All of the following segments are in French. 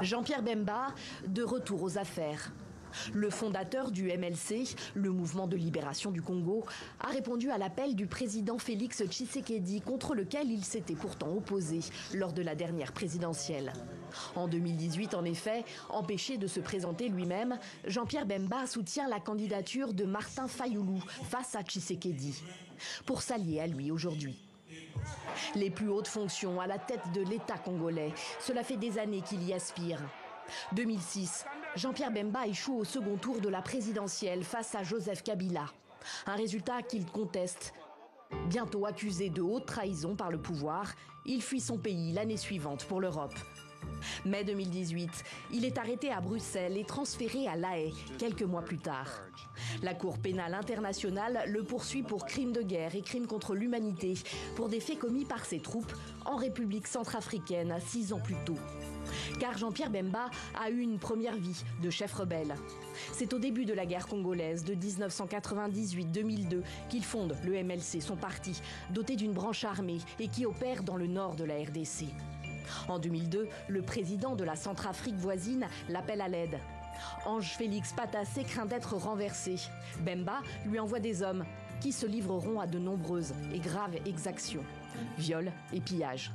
Jean-Pierre Bemba, de retour aux affaires. Le fondateur du MLC, le Mouvement de libération du Congo, a répondu à l'appel du président Félix Tshisekedi, contre lequel il s'était pourtant opposé lors de la dernière présidentielle. En 2018, en effet, empêché de se présenter lui-même, Jean-Pierre Bemba soutient la candidature de Martin Fayulu face à Tshisekedi, pour s'allier à lui aujourd'hui. Les plus hautes fonctions à la tête de l'État congolais, cela fait des années qu'il y aspire. 2006, Jean-Pierre Bemba échoue au second tour de la présidentielle face à Joseph Kabila. Un résultat qu'il conteste. Bientôt accusé de haute trahison par le pouvoir, il fuit son pays l'année suivante pour l'Europe. Mai 2018, il est arrêté à Bruxelles et transféré à La Haye quelques mois plus tard. La Cour pénale internationale le poursuit pour crimes de guerre et crimes contre l'humanité pour des faits commis par ses troupes en République centrafricaine 6 ans plus tôt. Car Jean-Pierre Bemba a eu une première vie de chef rebelle. C'est au début de la guerre congolaise de 1998-2002 qu'il fonde le MLC, son parti, doté d'une branche armée et qui opère dans le nord de la RDC. En 2002, le président de la Centrafrique voisine l'appelle à l'aide. Ange Félix Patassé craint d'être renversé. Bemba lui envoie des hommes qui se livreront à de nombreuses et graves exactions, viols et pillages.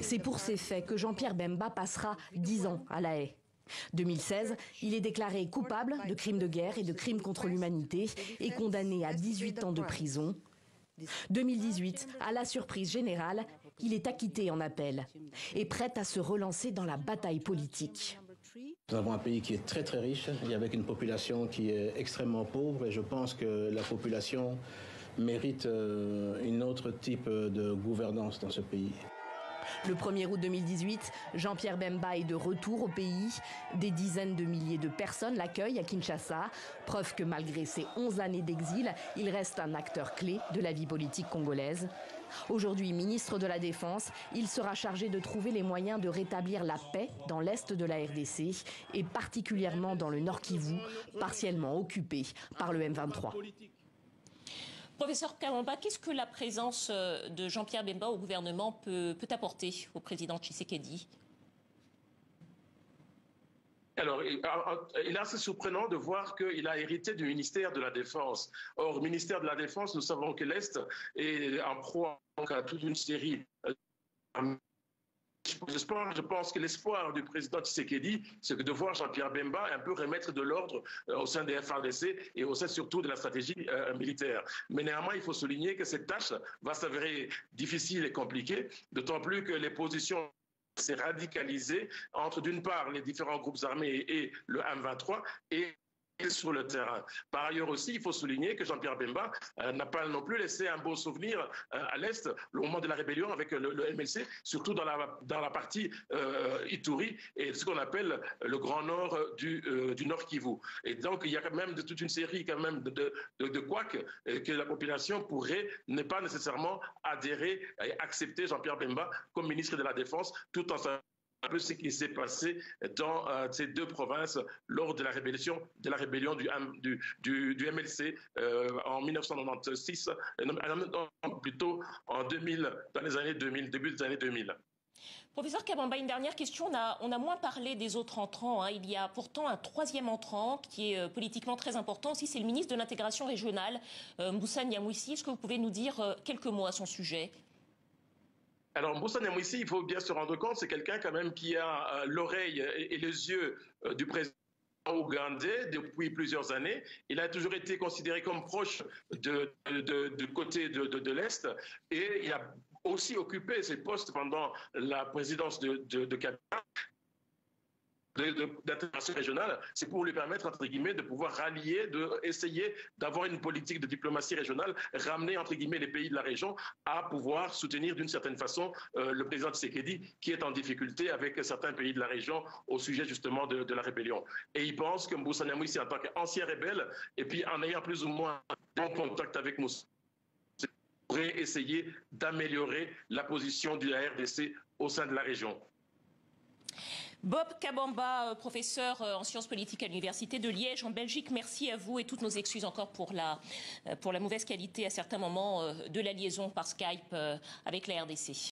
C'est pour ces faits que Jean-Pierre Bemba passera 10 ans à La Haye. 2016, il est déclaré coupable de crimes de guerre et de crimes contre l'humanité et condamné à 18 ans de prison. 2018, à la surprise générale, il est acquitté en appel et prêt à se relancer dans la bataille politique. Nous avons un pays qui est très très riche et avec une population qui est extrêmement pauvre, et je pense que la population mérite un autre type de gouvernance dans ce pays. Le 1er août 2018, Jean-Pierre Bemba est de retour au pays. Des dizaines de milliers de personnes l'accueillent à Kinshasa. Preuve que malgré ses 11 années d'exil, il reste un acteur clé de la vie politique congolaise. Aujourd'hui ministre de la Défense, il sera chargé de trouver les moyens de rétablir la paix dans l'est de la RDC et particulièrement dans le Nord Kivu, partiellement occupé par le M23. Professeur Kabamba, qu'est-ce que la présence de Jean-Pierre Bemba au gouvernement peut apporter au président Tshisekedi ? Alors, il est assez surprenant de voir qu'il a hérité du ministère de la Défense. Or, ministère de la Défense, nous savons que l'Est est en proie à toute une série Je pense que l'espoir du président Tshisekedi, c'est de voir Jean-Pierre Bemba un peu remettre de l'ordre au sein des FARDC et au sein surtout de la stratégie militaire. Mais néanmoins, il faut souligner que cette tâche va s'avérer difficile et compliquée, d'autant plus que les positions s'est radicalisées entre d'une part les différents groupes armés et le M23 et sur le terrain. Par ailleurs aussi, il faut souligner que Jean-Pierre Bemba n'a pas non plus laissé un beau souvenir à l'Est au moment de la rébellion avec le MLC, surtout dans la partie Ituri et ce qu'on appelle le grand nord du Nord Kivu. Et donc, il y a quand même toute une série quand même de couacs que la population pourrait ne pas nécessairement adhérer et accepter Jean-Pierre Bemba comme ministre de la Défense, tout en un peu ce qui s'est passé dans ces deux provinces lors de la rébellion du MLC en 1996, plutôt en 2000, dans les années 2000, début des années 2000. Professeur Kabamba, une dernière question. On a moins parlé des autres entrants. Il y a pourtant un troisième entrant qui est politiquement très important aussi. C'est le ministre de l'Intégration régionale, Moussa Niamouissi. Est-ce que vous pouvez nous dire quelques mots à son sujet ? Alors, Moussa Niamouissi, il faut bien se rendre compte, c'est quelqu'un quand même qui a l'oreille et les yeux du président ougandais depuis plusieurs années. Il a toujours été considéré comme proche du côté de l'Est et il a aussi occupé ses postes pendant la présidence de Kabila. D'intégration régionale, c'est pour lui permettre, entre guillemets, de pouvoir rallier, d'essayer d'avoir une politique de diplomatie régionale, ramener, entre guillemets, les pays de la région à pouvoir soutenir d'une certaine façon le président Tshisekedi qui est en difficulté avec certains pays de la région au sujet justement de la rébellion. Et il pense que Moussa Niamouissi, en tant qu'ancien rebelle, et puis en ayant plus ou moins bon contact avec Moussa, pourrait essayer d'améliorer la position de la RDC au sein de la région. Bob Kabamba, professeur en sciences politiques à l'Université de Liège en Belgique, merci à vous et toutes nos excuses encore pour la mauvaise qualité à certains moments de la liaison par Skype avec la RDC.